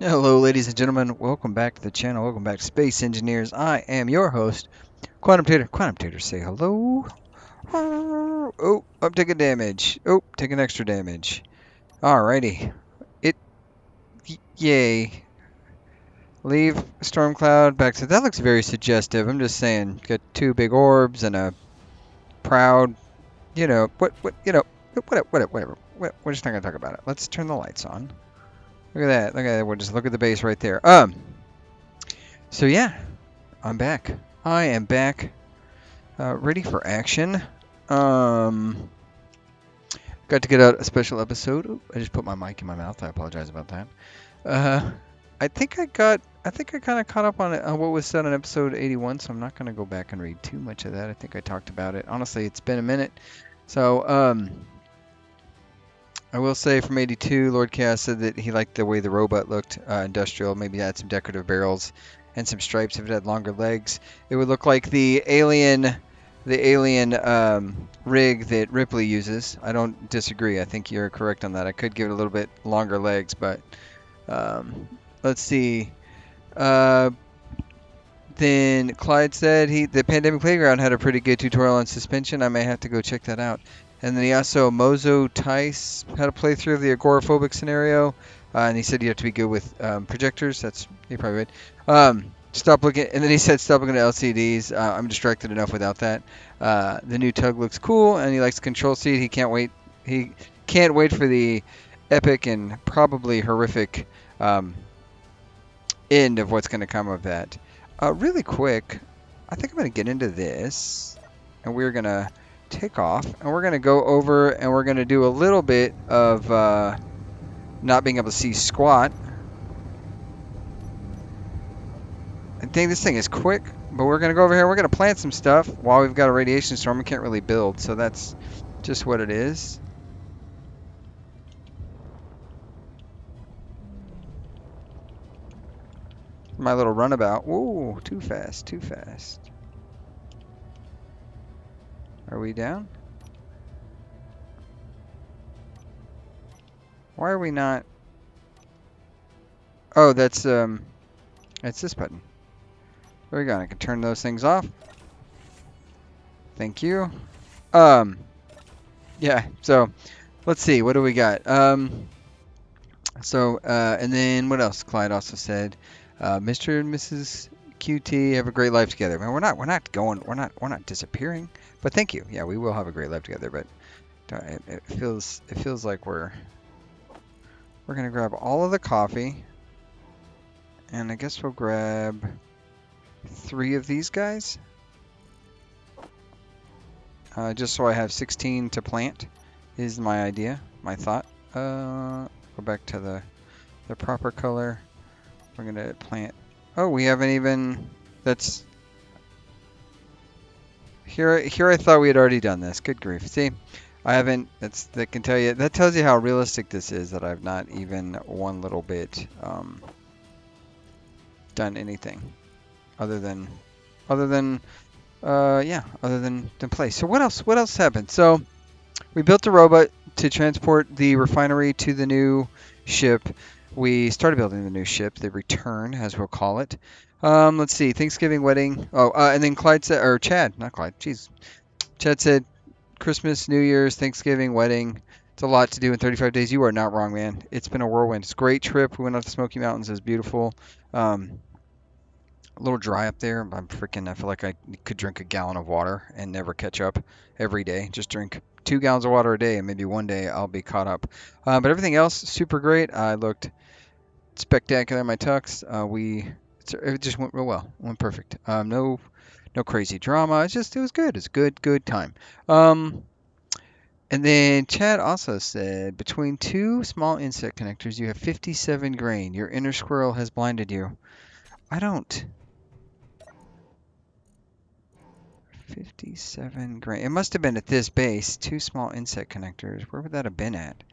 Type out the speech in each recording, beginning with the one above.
Hello, ladies and gentlemen. Welcome back to the channel. Welcome back to Space Engineers. I am your host, Quantum Tater. Quantum Tater, say hello. Oh, I'm taking damage. Oh, taking extra damage. Alrighty. It, yay. Leave storm cloud back to that looks very suggestive. I'm just saying, got two big orbs and a proud, whatever. We're just not gonna talk about it. Let's turn the lights on. Look at that. Look at that. We'll just look at the base right there. So yeah, I'm back. I am back, ready for action. Um, got to get out a special episode. Ooh, I just put my mic in my mouth. I apologize about that. Uh, I think I kind of caught up on what was said on episode 81, so I'm not going to go back and read too much of that. I think I talked about it. Honestly, it's been a minute. So, I will say from 82, Lord Chaos said that he liked the way the robot looked, industrial. Maybe add some decorative barrels and some stripes if it had longer legs. It would look like the alien rig that Ripley uses. I don't disagree. I think you're correct on that. I could give it a little bit longer legs, but um, let's see. Uh, then Clyde said the Pandemic Playground had a pretty good tutorial on suspension. I may have to go check that out. And then he also Mozo Tice had a playthrough of the agoraphobic scenario, and he said you have to be good with projectors. That's he probably would. Stop looking, and then he said stop looking at LCDs. I'm distracted enough without that. The new tug looks cool, and he likes the control seat. He can't wait. He can't wait for the epic and probably horrific um, end of what's going to come of that. Really quick, I think I'm going to get into this, and we're going to take off, and we're going to go over, and we're going to do a little bit of not being able to see squat. I think this thing is quick, but we're going to go over here. We're going to plant some stuff while we've got a radiation storm. We can't really build, so that's just what it is. My little runabout. Whoa, too fast, too fast. Are we down? Why are we not? Oh, that's this button. There we go. I can turn those things off. Thank you. Um, yeah. So let's see. What do we got? And then what else? Clyde also said, Mr. and Mrs. QT have a great life together. Man, we're not disappearing. But thank you. Yeah, we will have a great life together. But it feels like we're gonna grab all of the coffee, and I guess we'll grab 3 of these guys. Just so I have 16 to plant is my idea, my thought. Go back to the proper color. We're gonna plant. Oh, we haven't even. That's here. Here, I thought we had already done this. Good grief! See, I haven't. That can tell you. That tells you how realistic this is. That I've not even one little bit done anything other than other than play. So what else? What else happened? So we built a robot to transport the refinery to the new ship. We started building the new ship, the Return, as we'll call it. Let's see, Thanksgiving wedding. Oh, and then Clyde said, or Chad, not Clyde. Jeez, Chad said Christmas, New Year's, Thanksgiving, wedding. It's a lot to do in 35 days. You are not wrong, man. It's been a whirlwind. It's a great trip. We went up to Smoky Mountains. It was beautiful. Um, a little dry up there. I feel like I could drink a gallon of water and never catch up every day. Just drink 2 gallons of water a day, and maybe one day I'll be caught up. But everything else, super great. I looked spectacular in my tux. It just went real well. It went perfect. No crazy drama. It was good. It's a good time. Um, and then Chad also said, between 2 small insect connectors, you have 57 grain. Your inner squirrel has blinded you. I don't. 57 grain. It must have been at this base. 2 small insect connectors. Where would that have been at?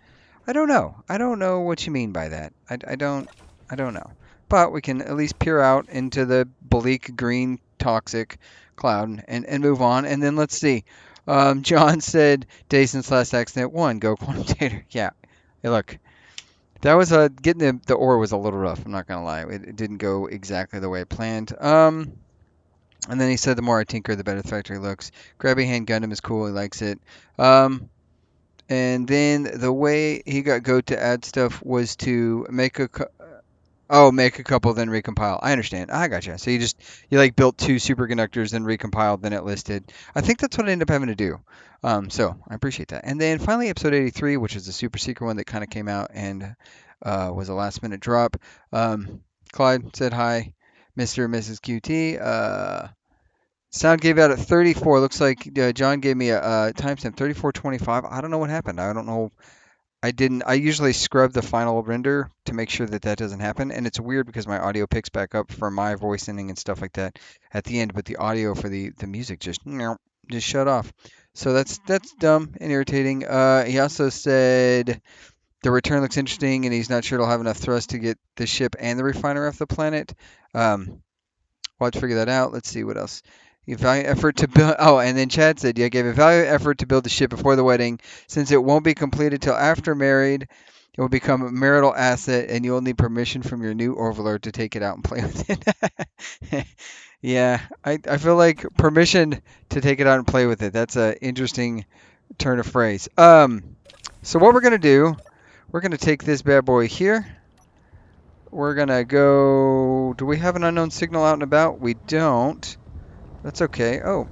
I don't know. I don't know what you mean by that. I don't know. But we can at least peer out into the bleak green toxic cloud and move on. And then let's see. John said, "Day since last accident. 1. Go quantitator." Yeah. Hey, look. That was getting the ore was a little rough. I'm not gonna lie. It didn't go exactly the way I planned. And then he said the more I tinker, the better the factory looks. Grabby Hand Gundam is cool. He likes it. Um, and then the way he got Goat to add stuff was to make make a couple, then recompile. I understand. I gotcha. So you like built two superconductors, then recompiled, then it listed. I think that's what I ended up having to do. So I appreciate that. And then finally, episode 83, which is the super secret one that kind of came out and was a last minute drop. Clyde said hi, Mr. and Mrs. QT. Sound gave out at 34. Looks like John gave me a timestamp 34:25. I don't know what happened. I don't know. I didn't. I usually scrub the final render to make sure that that doesn't happen. And it's weird because my audio picks back up for my voice ending and stuff like that at the end, but the audio for the music just shut off. So that's dumb and irritating. He also said the return looks interesting, and he's not sure it'll have enough thrust to get the ship and the refiner off the planet. We'll have to figure that out. Let's see what else. You value effort to build. Oh, and then Chad said, "Yeah, gave a value effort to build the ship before the wedding, since it won't be completed till after married. It will become a marital asset, and you'll need permission from your new overlord to take it out and play with it." Yeah, I feel like permission to take it out and play with it. That's an interesting turn of phrase. So what we're gonna do, we're gonna take this bad boy here. We're gonna go. Do we have an unknown signal out and about? We don't. That's okay. Oh,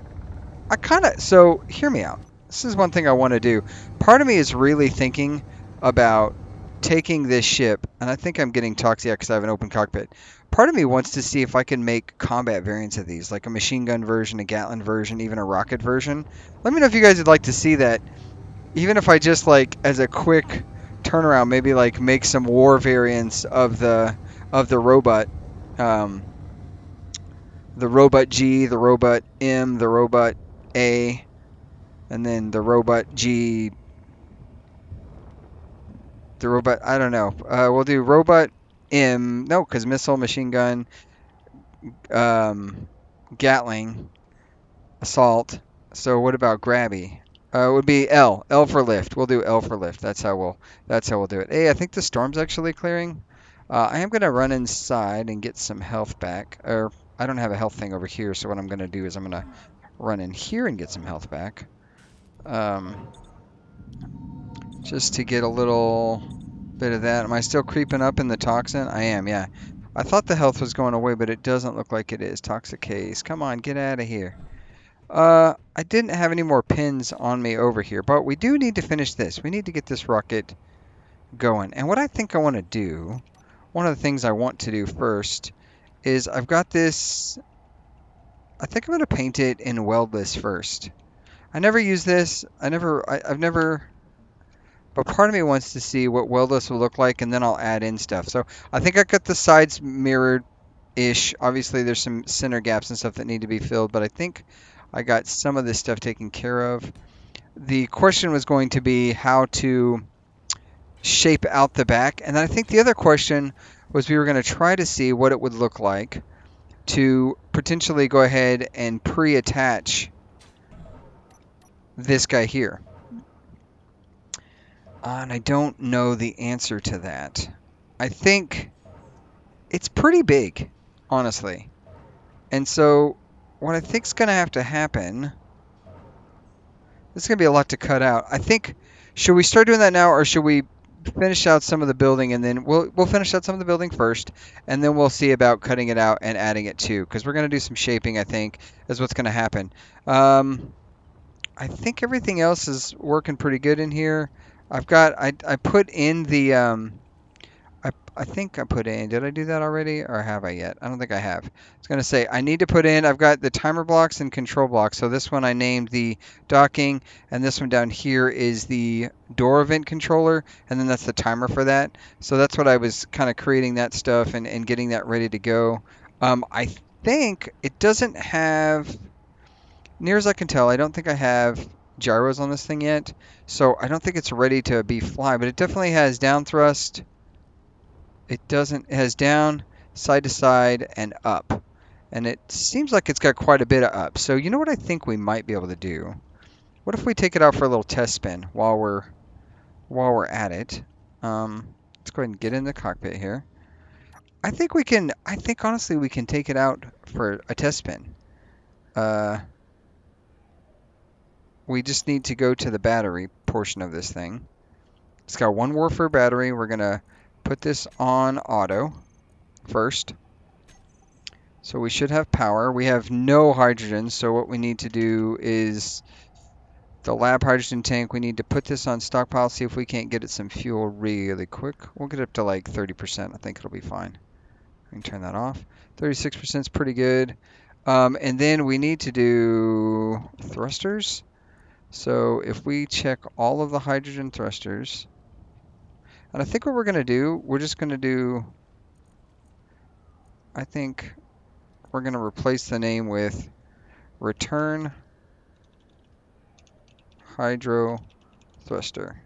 so hear me out. This is one thing I want to do. Part of me is really thinking about taking this ship, and I think I'm getting Toxic because I have an open cockpit. Part of me wants to see if I can make combat variants of these, like a machine gun version, a Gatling version, even a rocket version. Let me know if you guys would like to see that. Even if I just like as a quick turnaround, maybe like make some war variants of um, the robot G, the robot M, the robot A, and then the robot G, the robot. I don't know. We'll do robot M. No, because missile, machine gun, um, Gatling, assault. So what about Grabby? It would be L. L for lift. We'll do L for lift. That's how we'll do it. Hey, I think the storm's actually clearing. I am gonna run inside and get some health back. Or I don't have a health thing over here, so what I'm gonna do is I'm gonna run in here and get some health back. Um, just to get a little bit of that. Am I still creeping up in the toxin? I am, yeah. I thought the health was going away, but it doesn't look like it is. Toxic haze. Come on, get out of here. I didn't have any more pins on me over here, but we do need to finish this. We need to get this rocket going. And what I think I want to do, one of the things I want to do first, is I've got this. I think I'm going to paint it in weldless first. I never use this. I've never. But part of me wants to see what weldless will look like, and then I'll add in stuff. So I think I got the sides mirrored-ish. Obviously, there's some center gaps and stuff that need to be filled, but I think I got some of this stuff taken care of. The question was going to be how to shape out the back, and I think the other question was we were going to try to see what it would look like to potentially go ahead and pre-attach this guy here. And I don't know the answer to that. I think it's pretty big, honestly. And so what I think is going to have to happen, there's going to be a lot to cut out. I think, should we start doing that now, or should we finish out some of the building, and then we'll finish out some of the building first, and then we'll see about cutting it out and adding it too, because we're going to do some shaping, I think, is what's going to happen. I think everything else is working pretty good in here. I put in the I think I put in. Did I do that already, or have I yet? I don't think I have. I was going to say I need to put in. I've got the timer blocks and control blocks. So this one I named the docking, and this one down here is the door event controller, and then that's the timer for that. So that's what I was kind of creating that stuff and getting that ready to go. I think it doesn't have, near as I can tell, I don't think I have gyros on this thing yet. So I don't think it's ready to be fly, but it definitely has down thrust. It doesn't. It has down, side to side, and up. And it seems like it's got quite a bit of up. So you know what I think we might be able to do? What if we take it out for a little test spin while we're at it? Let's go ahead and get in the cockpit here. I think honestly we can take it out for a test spin. We just need to go to the battery portion of this thing. It's got one Warfare battery. We're going to put this on auto first. So we should have power. We have no hydrogen, so what we need to do is the lab hydrogen tank, we need to put this on stockpile, see if we can't get it some fuel really quick. We'll get it up to like 30%. I think it'll be fine. We can turn that off. 36% is pretty good. And then we need to do thrusters. So if we check all of the hydrogen thrusters, and I think what we're going to do, we're just going to do, I think we're going to replace the name with return hydro thruster.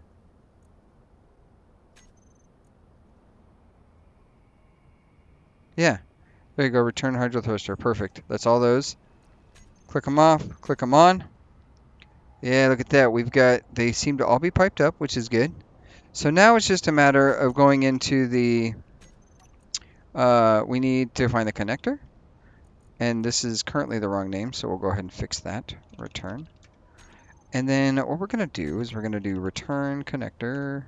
Yeah, there you go, return hydro thruster. Perfect. That's all those. Click them off, click them on. Yeah, look at that. They seem to all be piped up, which is good. So now it's just a matter of going into the, we need to find the connector. And this is currently the wrong name, so we'll go ahead and fix that. Return. And then what we're going to do is we're going to do return connector.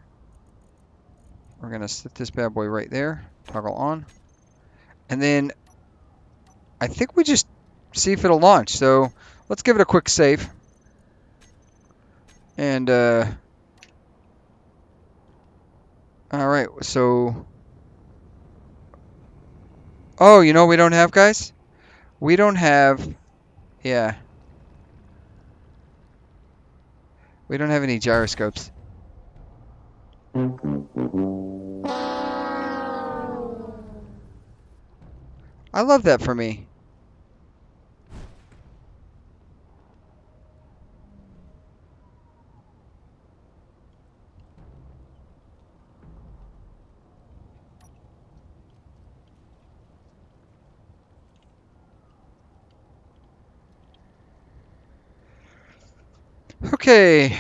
We're going to set this bad boy right there. Toggle on. And then I think we just see if it'll launch. So let's give it a quick save. And, all right, so, oh, you know what we don't have, guys? We don't have, yeah, we don't have any gyroscopes. I love that for me. Okay.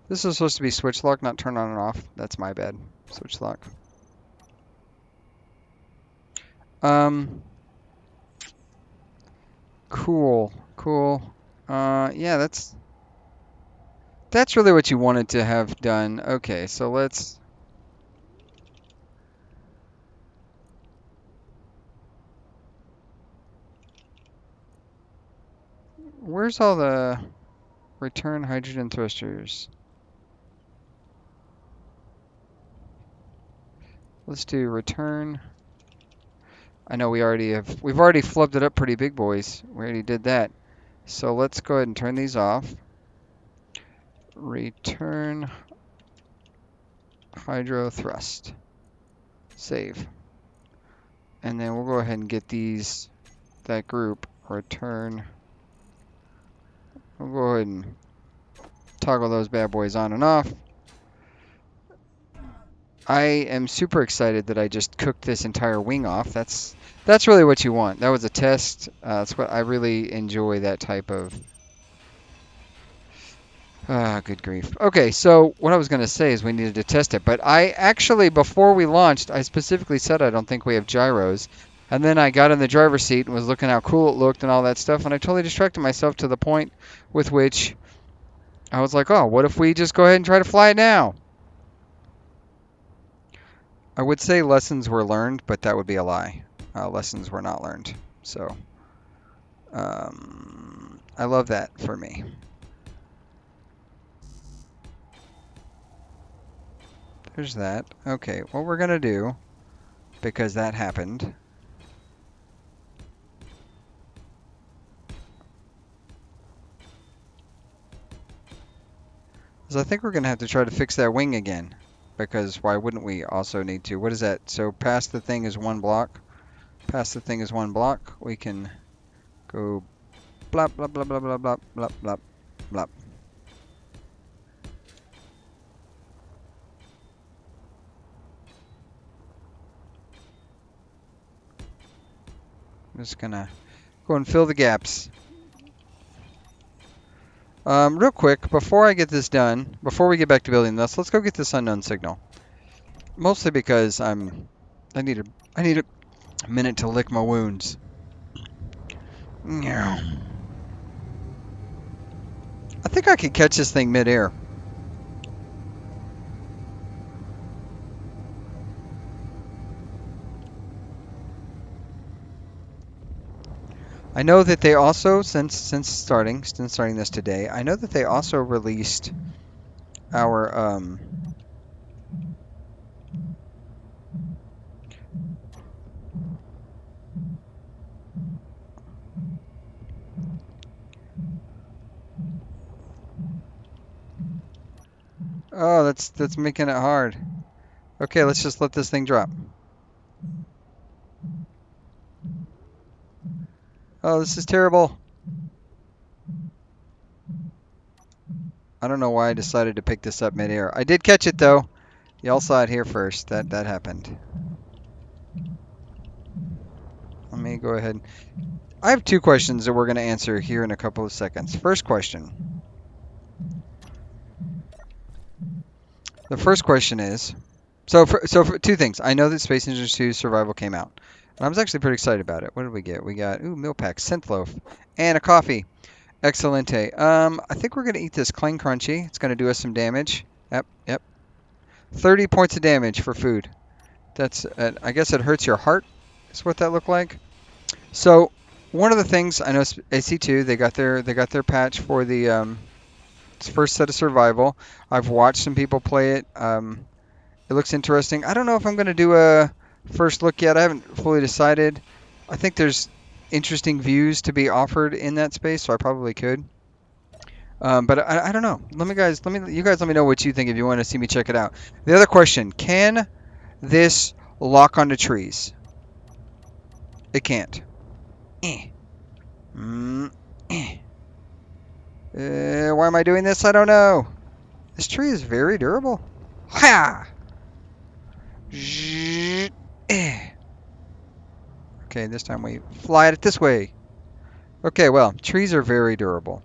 This is supposed to be switch lock, not turn on and off. That's my bad. Switch lock. Cool, cool. Yeah, that's really what you wanted to have done. Okay, so where's all the return hydrogen thrusters? Let's do return. I know we've already flubbed it up pretty big, boys. We already did that. So let's go ahead and turn these off. Return hydro thrust. Save. And then we'll go ahead and get that group, return. We'll go ahead and toggle those bad boys on and off. I am super excited that I just cooked this entire wing off. That's really what you want. That was a test. That's what I really enjoy, that type of. Good grief. Okay, so what I was going to say is we needed to test it, but I actually, before we launched, I specifically said I don't think we have gyros. And then I got in the driver's seat and was looking how cool it looked and all that stuff, and I totally distracted myself to the point with which I was like, oh, what if we just go ahead and try to fly it now? I would say lessons were learned, but that would be a lie. Lessons were not learned. So I love that for me. There's that. Okay, what we're going to do, because that happened, is I think we're going to have to try to fix that wing again. Because why wouldn't we also need to? What is that? So past the thing is one block. Past the thing is one block. We can go blop, blop, blop, blop, blop, blop, blop, blop, blop. I'm just going to go and fill the gaps. Real quick, before I get this done, before we get back to building this, let's go get this unknown signal. Mostly because I need a minute to lick my wounds. I think I could catch this thing midair. I know that they also, since starting this today, I know that they also released our oh, that's making it hard. Okay, let's just let this thing drop. Oh, this is terrible. I don't know why I decided to pick this up midair. I did catch it though. Y'all saw it here first. That happened. Let me go ahead. I have two questions that we're going to answer here in a couple of seconds. First question. The first question is, for two things. I know that Space Invaders 2 Survival came out, and I was actually pretty excited about it. What did we get? We got meal pack, synth loaf, and a coffee. Excelente. I think we're gonna eat this Clang Crunchy. It's gonna do us some damage. Yep. 30 points of damage for food. That's I guess it hurts your heart. Is what that looked like. So one of the things I know AC2 they got their patch for the first set of survival. I've watched some people play it. It looks interesting. I don't know if I'm going to do a first look yet. I haven't fully decided. I think there's interesting views to be offered in that space, so I probably could. But I don't know. You guys let me know what you think if you want to see me check it out. The other question: can this lock onto trees? It can't. Eh. Eh. Why am I doing this? I don't know. This tree is very durable. Ha! Eh. Okay, this time we fly at it this way. Okay, well, trees are very durable,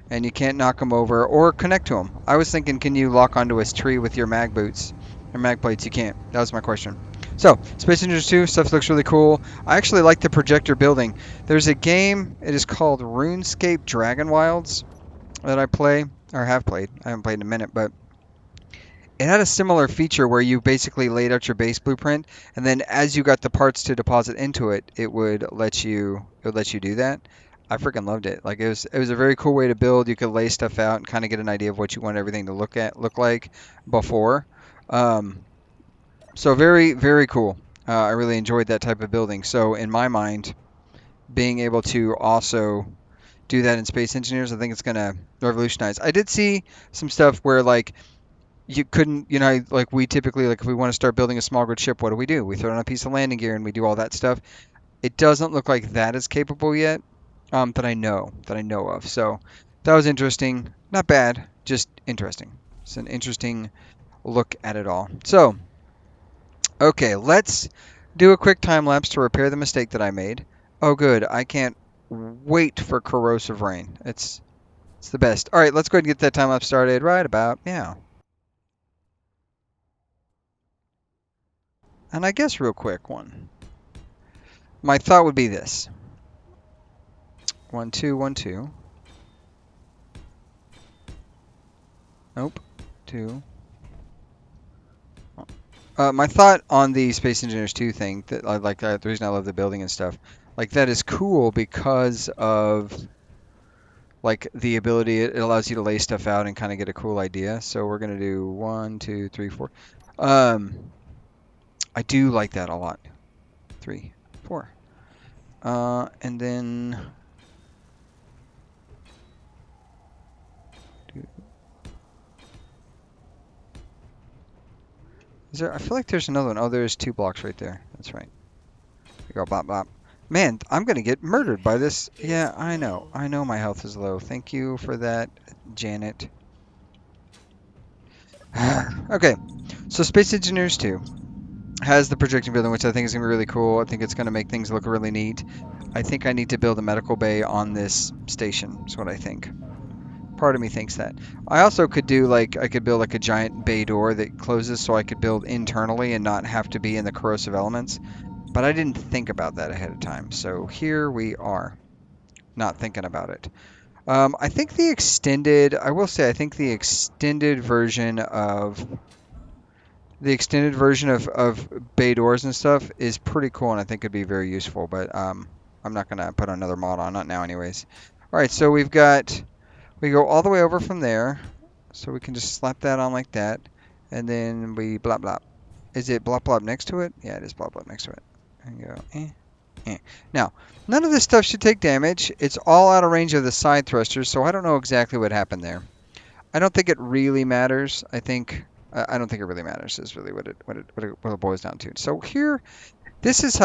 and you can't knock them over or connect to them. I was thinking, can you lock onto a tree with your mag boots or mag plates? You can't. That was my question. So, Space Invaders 2, stuff looks really cool. I actually like the projector building. There's a game, it is called RuneScape Dragon Wilds, that I play, or have played. I haven't played in a minute, but it had a similar feature where you basically laid out your base blueprint, and then as you got the parts to deposit into it, it would let you do that. I freaking loved it. Like it was a very cool way to build. You could lay stuff out and kind of get an idea of what you want everything to look like before. Um, so very very cool. I really enjoyed that type of building. So in my mind, being able to also do that in Space Engineers, I think it's gonna revolutionize. I did see some stuff where like you couldn't, like we typically, like if we want to start building a small grid ship, what do? We throw on a piece of landing gear and we do all that stuff. It doesn't look like that is capable yet, that I know of. So that was interesting. Not bad, just interesting. It's an interesting look at it all. So, okay, let's do a quick time lapse to repair the mistake that I made. Oh, good. I can't wait for corrosive rain. It's the best. All right, let's go ahead and get that time lapse started right about now. And I guess real quick one. My thought would be this. 1, 2, 1, 2. Nope. 2. My thought on the Space Engineers 2 thing, that I like the reason I love the building and stuff, like that is cool because of like the ability it allows you to lay stuff out and kind of get a cool idea. So we're gonna do 1, 2, 3, 4. I do like that a lot. 3, 4. And then is there? I feel like there's another one. Oh, there's 2 blocks right there. That's right. We go bop bop. Man, I'm gonna get murdered by this. Yeah, I know. I know my health is low. Thank you for that, Janet. Okay, so Space Engineers 2 has the projecting building, which I think is gonna be really cool. I think it's gonna make things look really neat. I think I need to build a medical bay on this station. Is what I think. Part of me thinks that. I also could do like I could build like a giant bay door that closes so I could build internally and not have to be in the corrosive elements. But I didn't think about that ahead of time. So here we are, not thinking about it. I think the extended, I will say, I think the extended version of bay doors and stuff is pretty cool, and I think it'd be very useful. But I'm not gonna put another mod on, not now, anyways. All right, so we go all the way over from there, so we can just slap that on like that, and then we blop blop. Is it blop blop next to it? Yeah, it is blop blop next to it. And go Now, none of this stuff should take damage. It's all out of range of the side thrusters, so I don't know exactly what happened there. I don't think it really matters. I don't think it really matters. Is really what it boils down to. So here, this is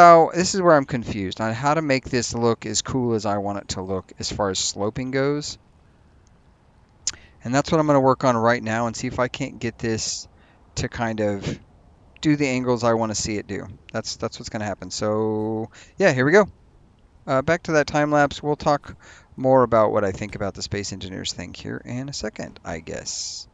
where I'm confused on how to make this look as cool as I want it to look as far as sloping goes. And that's what I'm going to work on right now and see if I can't get this to kind of do the angles I want to see it do. That's what's going to happen. So yeah, here we go. Back to that time lapse. We'll talk more about what I think about the Space Engineers thing here in a second, I guess.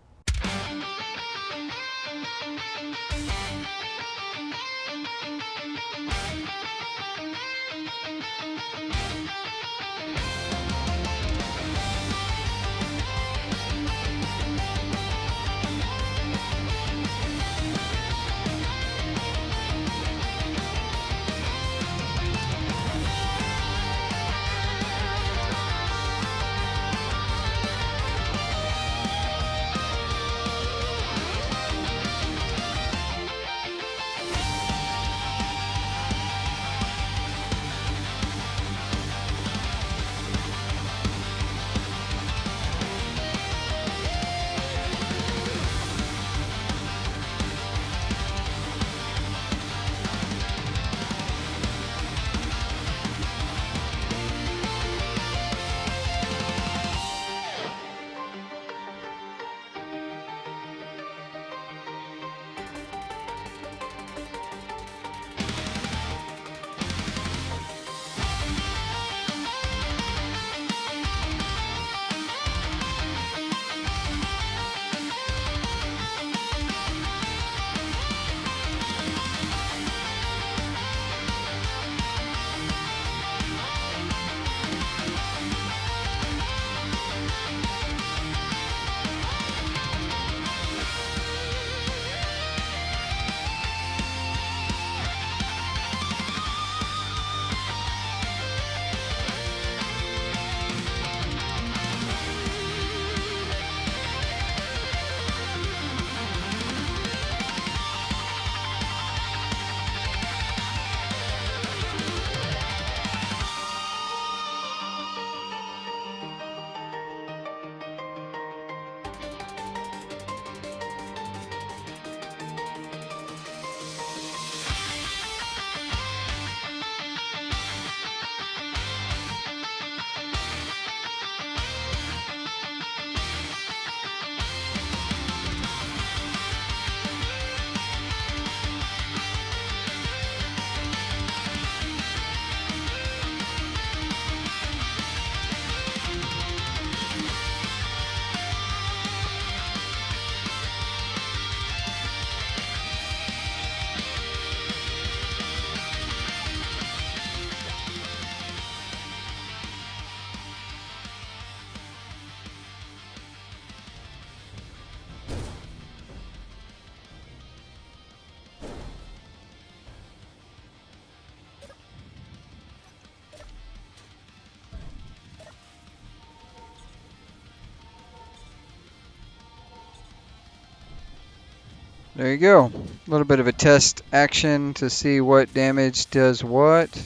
There you go. A little bit of a test action to see what damage does what.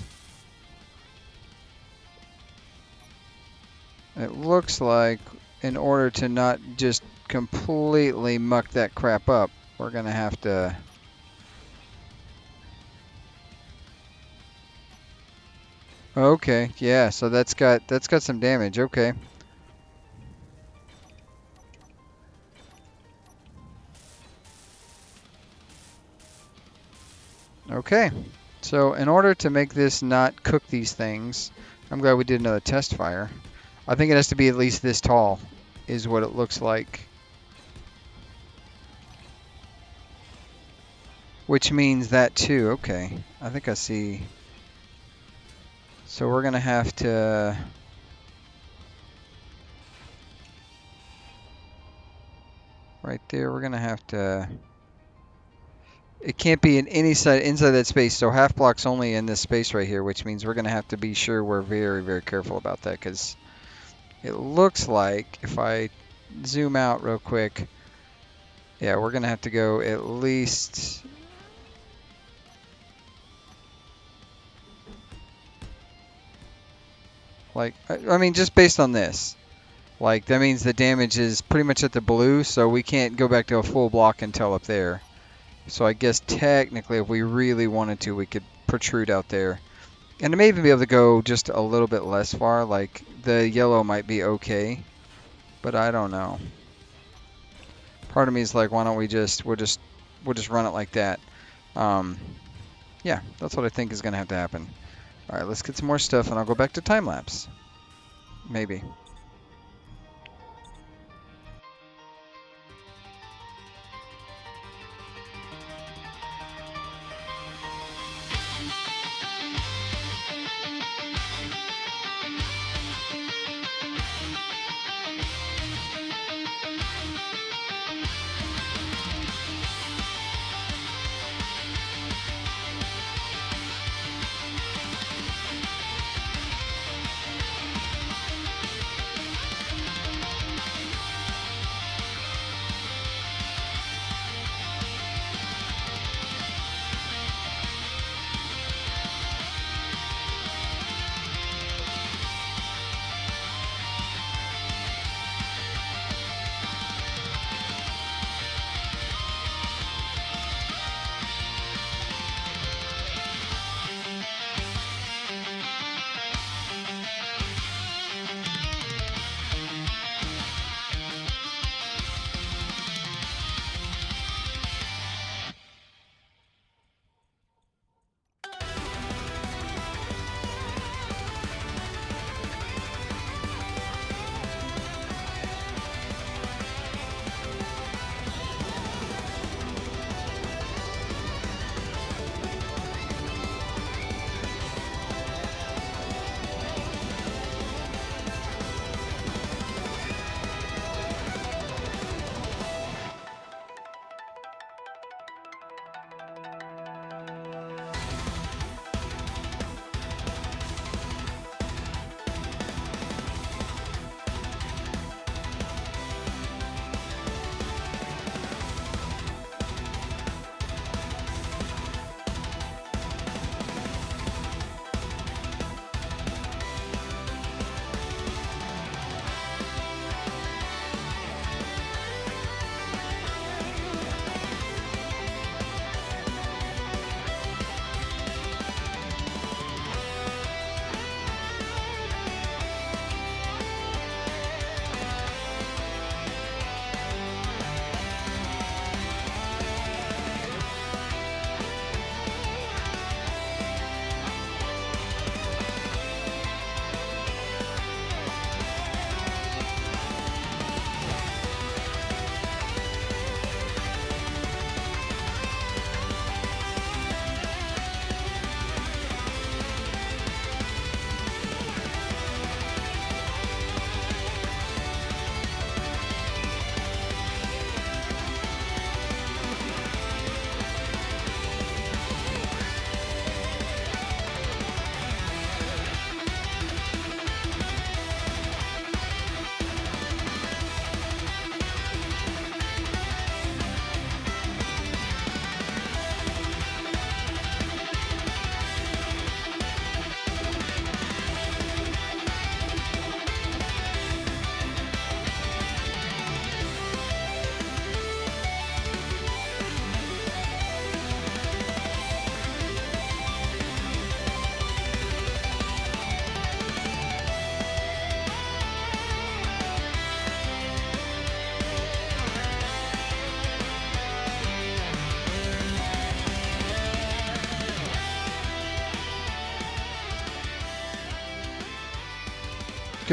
It looks like in order to not just completely muck that crap up, we're going to have to... Okay, yeah, so that's got some damage. Okay. Okay. So in order to make this not cook these things, I'm glad we did another test fire. I think it has to be at least this tall. is what it looks like. Which means that too. Okay, I think I see. So we're gonna have to. Right there, we're gonna have to. It can't be in any side inside that space. So half block's only in this space right here, which means we're gonna have to be sure we're very, very careful about that, because it looks like if I zoom out real quick, yeah, we're gonna have to go at least. Like, I mean, just based on this, like that means the damage is pretty much at the blue, so we can't go back to a full block until up there. So I guess technically, if we really wanted to, we could protrude out there. And I may even be able to go just a little bit less far, like the yellow might be okay, but I don't know. Part of me is like, why don't we we'll just run it like that. Yeah, that's what I think is gonna have to happen. All right, let's get some more stuff, and I'll go back to time lapse. Maybe.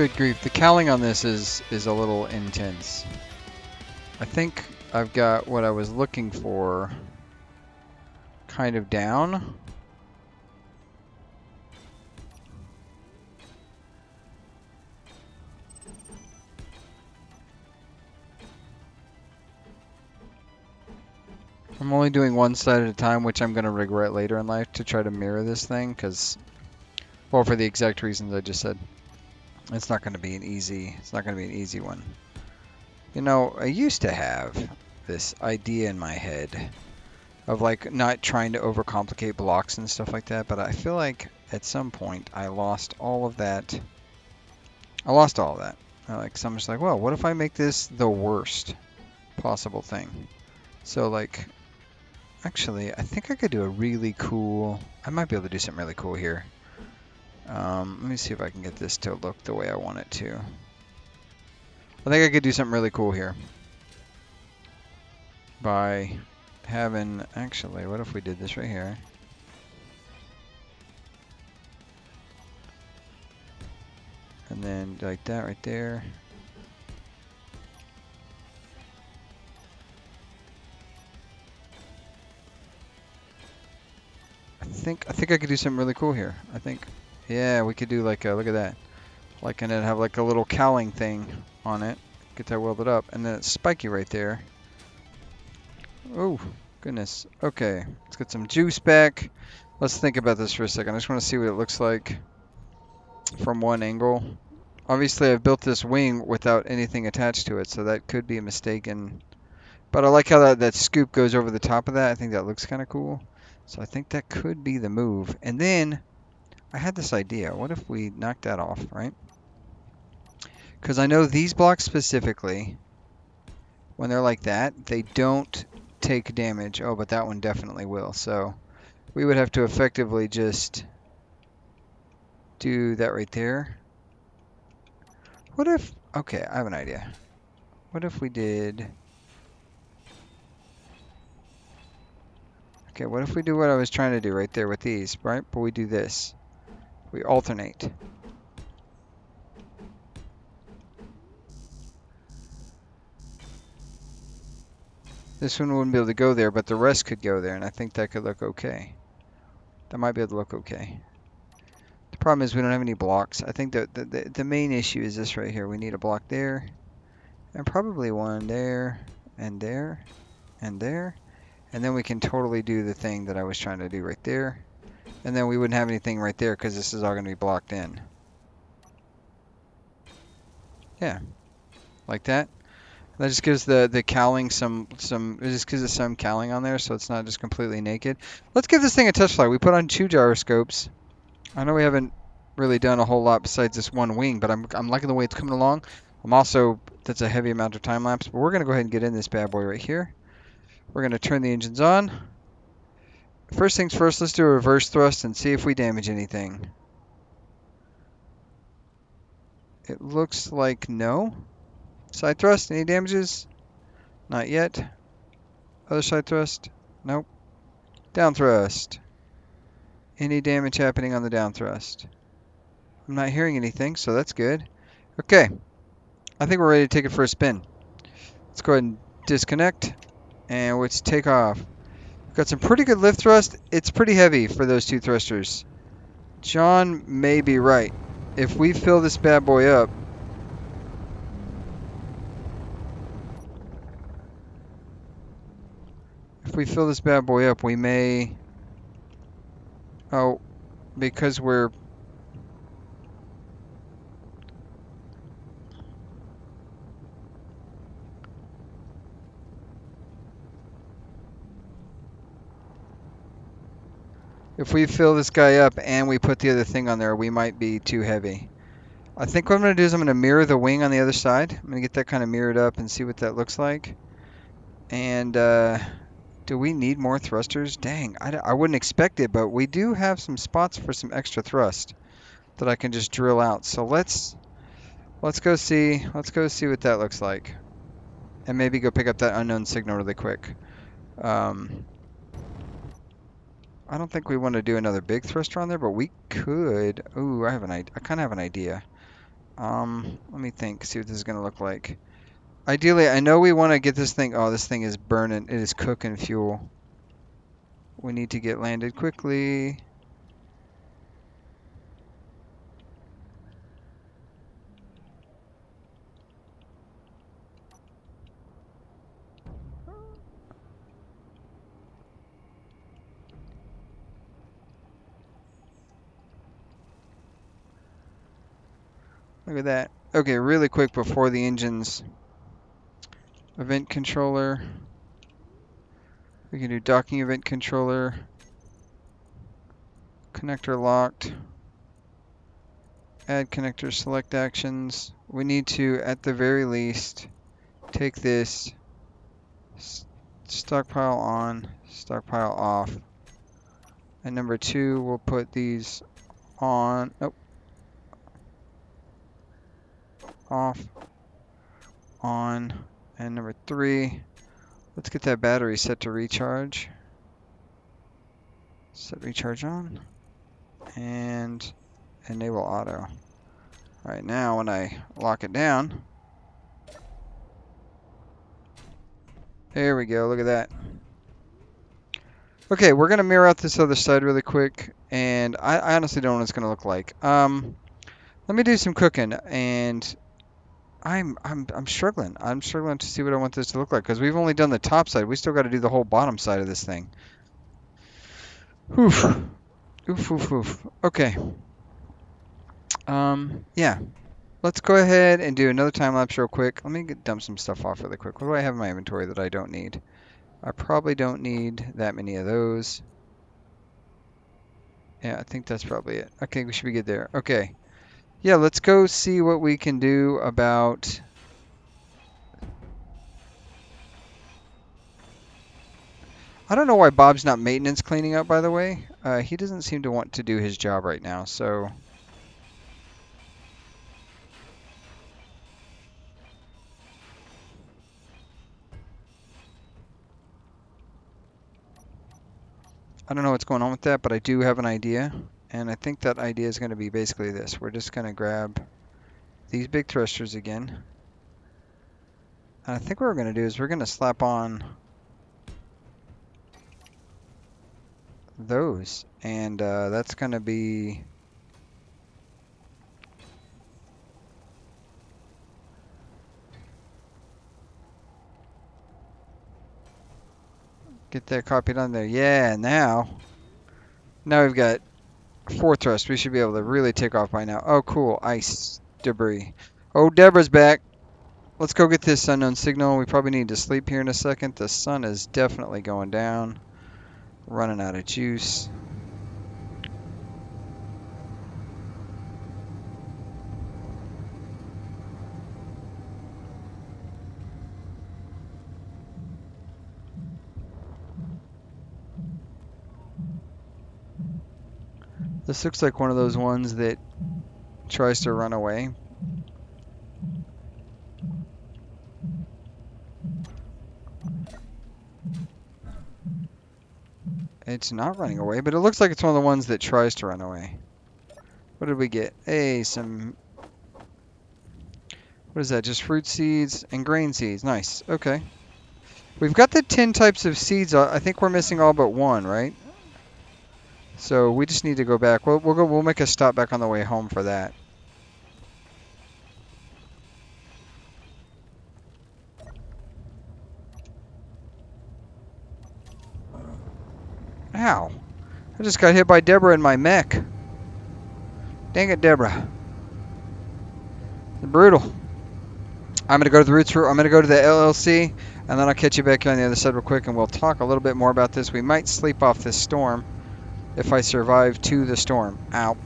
Good grief. The cowling on this is a little intense. I think I've got what I was looking for kind of down. I'm only doing one side at a time, which I'm going to regret later in life to try to mirror this thing, because, well, for the exact reasons I just said. It's not going to be an easy one. You know, I used to have this idea in my head of like not trying to overcomplicate blocks and stuff like that, but I feel like at some point I lost all of that. Like, so I'm just like, well, what if I make this the worst possible thing? So like, actually, I think I could do a really cool, I might be able to do something really cool here. Let me see if I can get this to look the way I want it to. I think I could do something really cool here by having, actually, what if we did this right here? And then like that right there. I think I could do something really cool here. I think, yeah, we could do like a, look at that. Like, and then have like a little cowling thing on it. Get that welded up, and then it's spiky right there. Oh, goodness. Okay, let's get some juice back. Let's think about this for a second. I just want to see what it looks like from one angle. Obviously, I've built this wing without anything attached to it, so that could be a mistake. But I like how that scoop goes over the top of that. I think that looks kind of cool. So I think that could be the move. And then I had this idea. What if we knock that off, right? Because I know these blocks specifically, when they're like that, they don't take damage. Oh, but that one definitely will. So we would have to effectively just do that right there. What if, okay, I have an idea. What if we did, okay, what if we do what I was trying to do right there with these, right? But we do this. We alternate. This one wouldn't be able to go there, but the rest could go there, and I think that could look okay. That might be able to look okay. The problem is we don't have any blocks. I think that the main issue is this right here. We need a block there, and probably one there, and there, and there. And then we can totally do the thing that I was trying to do right there. And then we wouldn't have anything right there because this is all going to be blocked in. Yeah, like that. That just gives the cowling it just gives it some cowling on there, so it's not just completely naked. Let's give this thing a test flight. We put on 2 gyroscopes. I know we haven't really done a whole lot besides this one wing, but I'm liking the way it's coming along. That's a heavy amount of time lapse, but we're gonna go ahead and get in this bad boy right here. We're gonna turn the engines on. First things first, let's do a reverse thrust and see if we damage anything. It looks like no. Side thrust, any damages? Not yet. Other side thrust? Nope. Down thrust. Any damage happening on the down thrust? I'm not hearing anything, so that's good. Okay. I think we're ready to take it for a spin. Let's go ahead and disconnect, and let's take off. We've got some pretty good lift thrust. It's pretty heavy for those 2 thrusters. John may be right. If we fill this bad boy up, we may... Oh, because we're... If we fill this guy up and we put the other thing on there, we might be too heavy. I think what I'm going to do is I'm going to mirror the wing on the other side. I'm going to get that kind of mirrored up and see what that looks like. And do we need more thrusters? Dang, I wouldn't expect it, but we do have some spots for some extra thrust that I can just drill out. So let's go see what that looks like, and maybe go pick up that unknown signal really quick. I don't think we want to do another big thruster on there, but we could. Ooh, I kind of have an idea. Let me think, see what this is gonna look like. Ideally, I know we want to get this thing. Oh, this thing is burning. It is cooking fuel. We need to get landed quickly. Look at that. Okay, really quick before the engines. Event controller. We can do docking event controller. Connector locked. Add connector select actions. We need to, at the very least, take this stockpile on, stockpile off. And number 2, we'll put these on, nope, off, on. And number 3, let's get that battery set to recharge. Set recharge on. And enable auto. Alright, now when I lock it down, there we go, look at that. Okay, we're gonna mirror out this other side really quick, and I honestly don't know what it's gonna look like. Let me do some cooking, and I'm struggling. I'm struggling to see what I want this to look like because we've only done the top side. We still got to do the whole bottom side of this thing. Oof, oof, oof, oof. Okay. Yeah. Let's go ahead and do another time lapse real quick. Let me dump some stuff off really quick. What do I have in my inventory that I don't need? I probably don't need that many of those. Yeah, I think that's probably it. Okay, we should be good there. Okay. Yeah, let's go see what we can do about... I don't know why Bob's not maintenance cleaning up, by the way. He doesn't seem to want to do his job right now, so... I don't know what's going on with that, but I do have an idea. And I think that idea is going to be basically this. We're just going to grab these big thrusters again. And I think what we're going to do is we're going to slap on those. And that's going to be... Get that copied on there. Yeah, now we've got 4 thrust. We should be able to really take off by now. Oh, cool. Ice debris. Oh, Deborah's back. Let's go get this unknown signal. We probably need to sleep here in a second. The sun is definitely going down. Running out of juice. This looks like one of those ones that tries to run away. It's not running away, but it looks like it's one of the ones that tries to run away. What did we get? Hey, some... What is that? Just fruit seeds and grain seeds. Nice. Okay. We've got the 10 types of seeds. I think we're missing all but one, right? So we just need to go back. We'll make a stop back on the way home for that. Ow. I just got hit by Deborah in my mech. Dang it, Deborah. Brutal. I'm going to go to the roots route. I'm going to go to the LLC, and then I'll catch you back here on the other side real quick, and we'll talk a little bit more about this. We might sleep off this storm if I survive to the storm. Ow.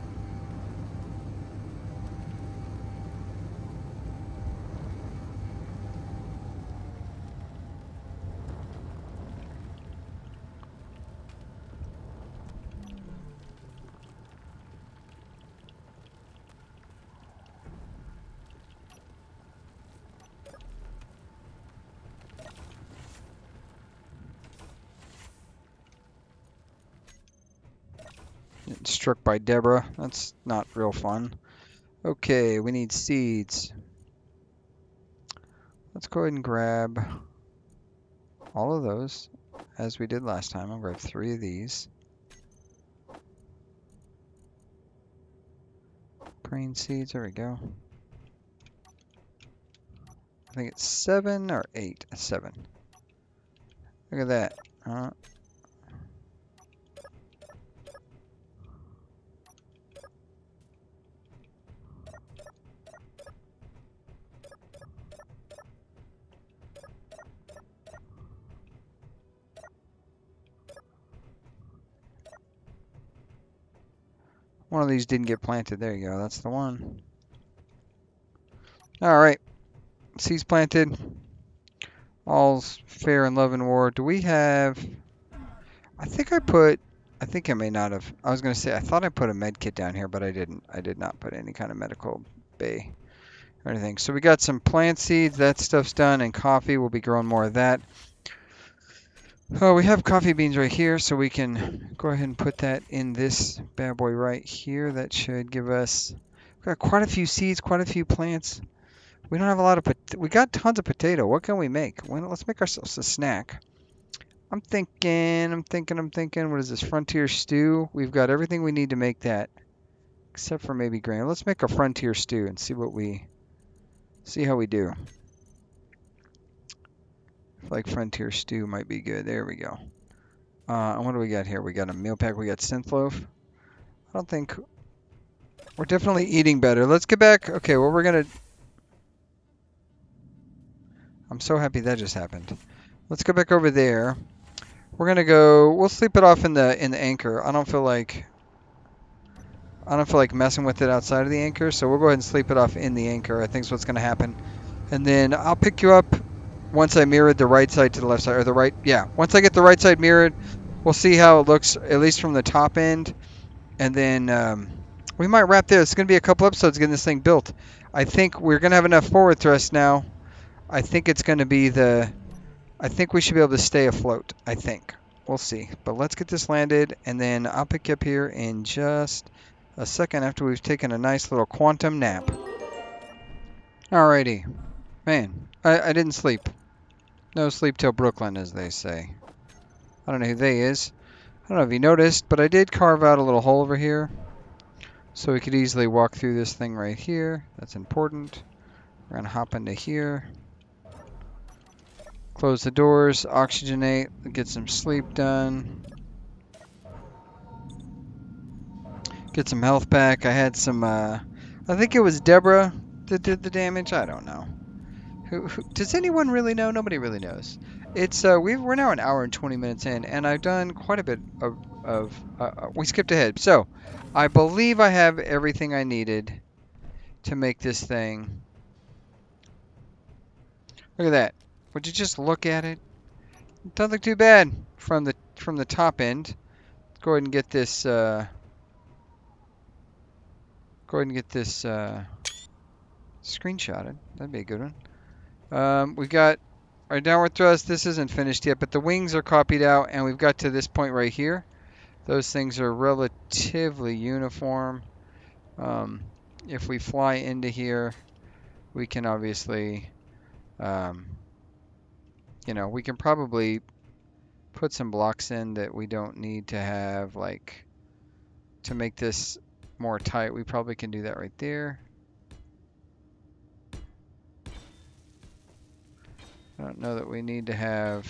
Getting struck by Deborah. That's not real fun. Okay, we need seeds. Let's go ahead and grab all of those as we did last time. I'll grab 3 of these. Grain seeds, there we go. I think it's 7 or 8. 7. Look at that. One of these didn't get planted. There you go. That's the one. All right. Seeds planted. All's fair in love and war. Do we have... I think I may not have. I was going to say, I thought I put a med kit down here, but I didn't. I did not put any kind of medical bay or anything. So we got some plant seeds. That stuff's done. And coffee. We'll be growing more of that. Oh, we have coffee beans right here, so we can go ahead and put that in this bad boy right here. That should give us... We've got quite a few seeds, quite a few plants. We don't have a lot of... We got tons of potato. What can we make? Well, let's make ourselves a snack. I'm thinking... What is this? Frontier stew. We've got everything we need to make that. Except for maybe grain. Let's make a frontier stew and see how we do. I feel like frontier stew might be good. There we go. And what do we got here? We got a meal pack. We got synth loaf. I don't think... We're definitely eating better. Let's get back. Okay, well, we're going to... I'm so happy that just happened. Let's go back over there. We're going to go... We'll sleep it off in the anchor. I don't feel like messing with it outside of the anchor, so we'll go ahead and sleep it off in the anchor. I think is what's going to happen. And then I'll pick you up once I mirrored the right side to the left side, or the right... Yeah, once I get the right side mirrored, we'll see how it looks, at least from the top end. And then we might wrap there. It's going to be a couple episodes getting this thing built. I think we're going to have enough forward thrust now. I think it's going to be I think we should be able to stay afloat. I think. We'll see. But let's get this landed, and then I'll pick you up here in just a second after we've taken a nice little quantum nap. Alrighty. Man, I didn't sleep. No sleep till Brooklyn, as they say. I don't know who they is. I don't know if you noticed, but I did carve out a little hole over here. So we could easily walk through this thing right here. That's important. We're going to hop into here. Close the doors, oxygenate, get some sleep done. Get some health back. I had some, I think it was Deborah that did the damage. I don't know. Who does anyone really know? Nobody really knows. It's we're now an hour and 20 minutes in, and I've done quite a bit of we skipped ahead. So I believe I have everything I needed to make this thing. Look at that. Would you just look at it? It doesn't look too bad from the top end. Let's go ahead and get this screenshotted. That'd be a good one. We got our downward thrust. This isn't finished yet, but the wings are copied out, and we've got to this point right here. Those things are relatively uniform. If we fly into here, we can obviously, we can probably put some blocks in that we don't need to have, like, to make this more tight. We probably can do that right there. I don't know that we need to have...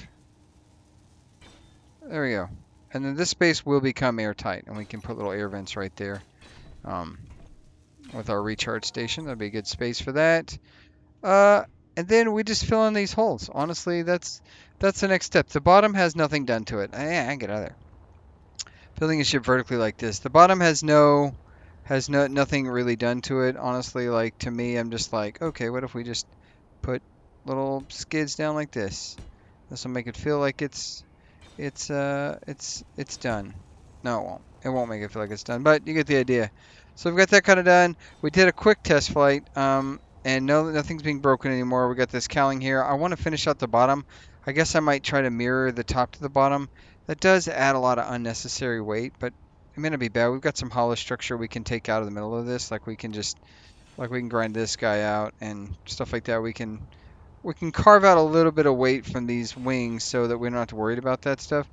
There we go. And then this space will become airtight, and we can put little air vents right there with our recharge station. That'll be a good space for that. And then we just fill in these holes. Honestly, that's the next step. The bottom has nothing done to it. I get out of there. Building a ship vertically like this. The bottom has nothing really done to it. Honestly, like, to me, I'm just like, okay, what if we just put little skids down like this? This will make it feel like it's done. No, it won't. It won't make it feel like it's done, but you get the idea. So we've got that kind of done. We did a quick test flight, and nothing's being broken anymore. We got this cowling here. I want to finish out the bottom. I guess I might try to mirror the top to the bottom. That does add a lot of unnecessary weight, but it may not be bad. We've got some hollow structure we can take out of the middle of this. Like, we can just Like we can grind this guy out and stuff like that. We can carve out a little bit of weight from these wings so that we don't have to worry about that stuff.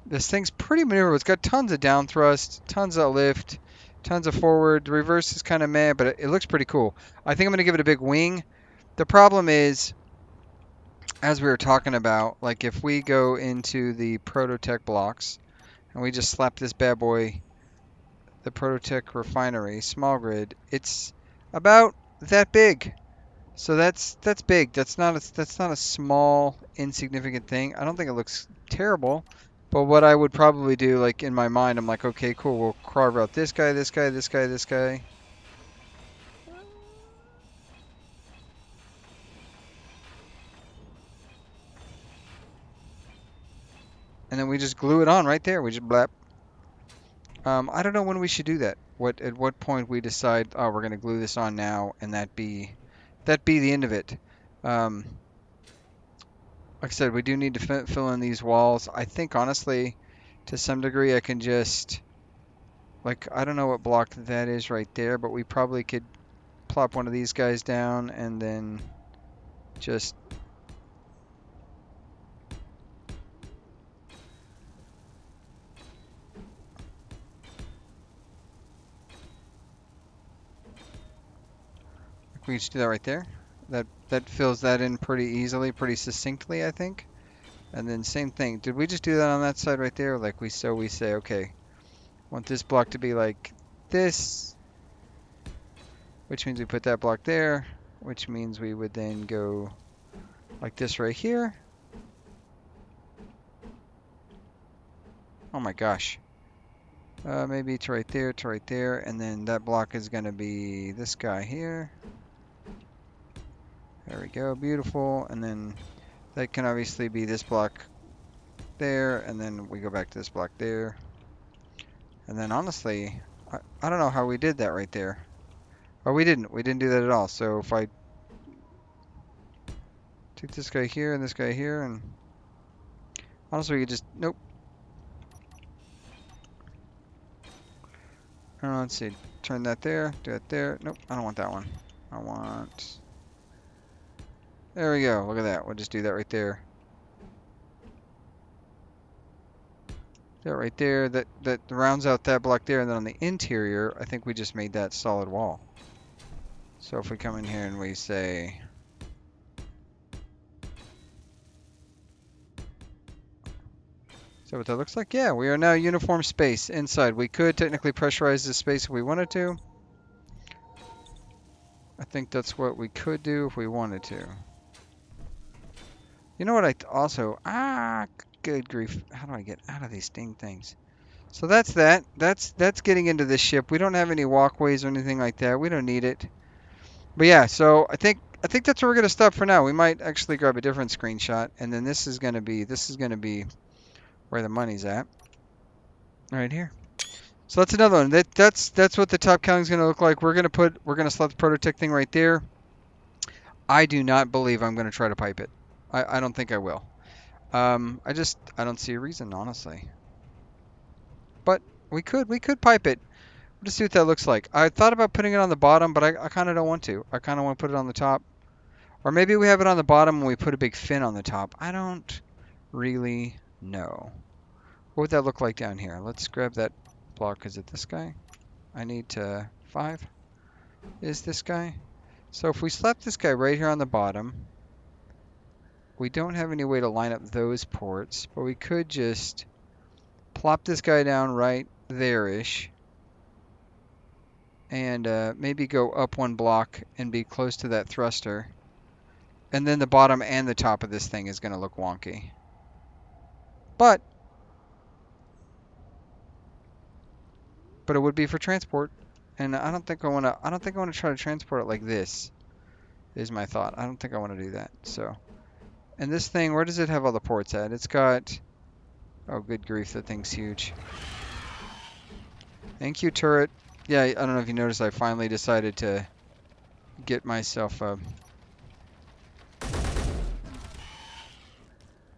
This thing's pretty maneuverable. It's got tons of down thrust, tons of lift, tons of forward. The reverse is kind of meh, but it looks pretty cool. I think I'm going to give it a big wing. The problem is, as we were talking about, like if we go into the Prototech blocks and we just slap this bad boy, the Prototech refinery, small grid, it's about that big. So that's big. That's not a small insignificant thing. I don't think it looks terrible. But what I would probably do, like in my mind, I'm like, okay, cool. We'll carve out this guy, this guy, this guy, this guy, and then we just glue it on right there. We just blap. I don't know when we should do that. At what point we decide, oh, we're gonna glue this on now, and that be the end of it. Um, like I said, we do need to fill in these walls. I think honestly, to some degree, I can just like I don't know what block that is right there, but we probably could plop one of these guys down and then just we can just do that right there. That fills that in pretty easily, pretty succinctly, I think. And then same thing. Did we just do that on that side right there? Like we say, okay, want this block to be like this, which means we put that block there, which means we would then go like this right here. Oh my gosh. Maybe to right there, and then that block is going to be this guy here. There we go, beautiful. And then that can obviously be this block there, and then we go back to this block there. And then honestly, I don't know how we did that right there. Oh, we didn't. We didn't do that at all. So if I take this guy here and this guy here, and honestly, we could just, nope. Let's see, turn that there, do it there. Nope, I don't want that one. I want, there we go. Look at that. We'll just do that right there. That right there, that rounds out that block there, and then on the interior, I think we just made that solid wall. So if we come in here and we say, is that what that looks like? Yeah, we are now uniform space inside. We could technically pressurize this space if we wanted to. I think that's what we could do if we wanted to. You know what I also, good grief. How do I get out of these dang things? So that's that. That's getting into this ship. We don't have any walkways or anything like that. We don't need it. But yeah, so I think that's where we're gonna stop for now. We might actually grab a different screenshot, and then this is gonna be where the money's at, right here. So that's another one. That's what the top counting is gonna look like. We're gonna slot the Prototech thing right there. I do not believe I'm gonna try to pipe it. I don't think I will. I don't see a reason, honestly. But we could pipe it. We'll just see what that looks like. I thought about putting it on the bottom, but I kind of don't want to. I kind of want to put it on the top. Or maybe we have it on the bottom and we put a big fin on the top. I don't really know. What would that look like down here? Let's grab that block. Is it this guy? I need to 5. Is this guy? So if we slap this guy right here on the bottom, we don't have any way to line up those ports, but we could just plop this guy down right there-ish, and maybe go up one block and be close to that thruster. And then the bottom and the top of this thing is going to look wonky. But it would be for transport. And I don't think I want to try to transport it like this. Is my thought. I don't think I want to do that. So, and this thing, where does it have all the ports at? It's got, oh good grief, that thing's huge. Thank you, turret. Yeah, I don't know if you noticed, I finally decided to get myself a...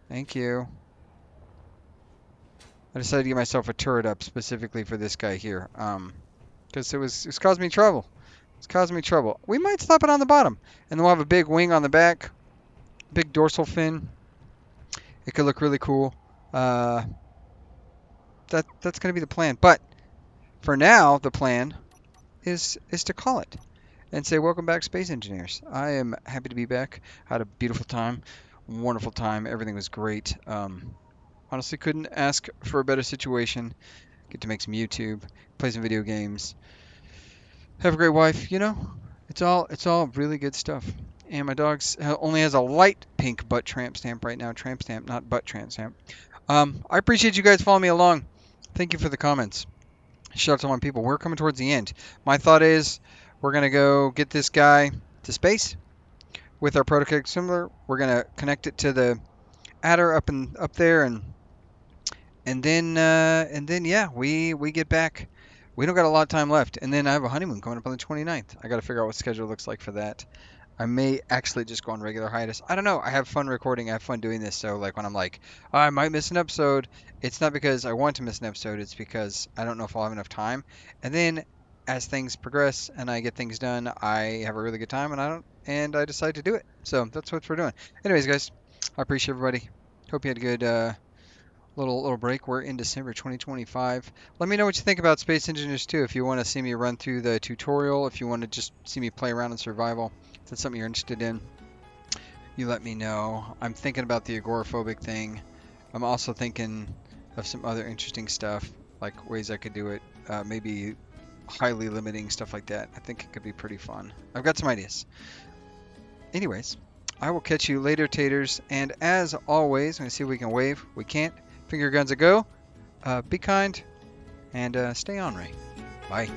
Thank you. I decided to get myself a turret up specifically for this guy here. Because it was causing me trouble. It's causing me trouble. We might slap it on the bottom, and then we'll have a big wing on the back, big dorsal fin. It could look really cool. Uh, that's going to be the plan. But for now, the plan is to call it and say welcome back, space engineers. I am happy to be back. Had a beautiful time, wonderful time. Everything was great. Honestly, couldn't ask for a better situation. Get to make some YouTube, play some video games, have a great wife. It's all really good stuff. And my dog's only has a light pink butt tramp stamp right now. Tramp stamp, not butt tramp stamp. I appreciate you guys following me along. Thank you for the comments. Shout out to my people. We're coming towards the end. My thought is we're gonna go get this guy to space with our prototype similar. We're gonna connect it to the adder up there, and then yeah, we get back. We don't got a lot of time left, and then I have a honeymoon coming up on the 29th. I got to figure out what schedule looks like for that. I may actually just go on regular hiatus. I don't know. I have fun recording. I have fun doing this. So like when I'm like, oh, I might miss an episode, it's not because I want to miss an episode. It's because I don't know if I'll have enough time. And then as things progress and I get things done, I have a really good time and I decide to do it. So that's what we're doing. Anyways, guys, I appreciate everybody. Hope you had a good little break. We're in December 2025. Let me know what you think about Space Engineers 2. If you want to see me run through the tutorial, if you want to just see me play around in survival, if that's something you're interested in, you let me know. I'm thinking about the agoraphobic thing. I'm also thinking of some other interesting stuff, like ways I could do it. Maybe highly limiting stuff like that. I think it could be pretty fun. I've got some ideas. Anyways, I will catch you later, taters. And as always, I'm going to see if we can wave. We can't. Finger guns a go. Be kind and stay on, Ray. Bye.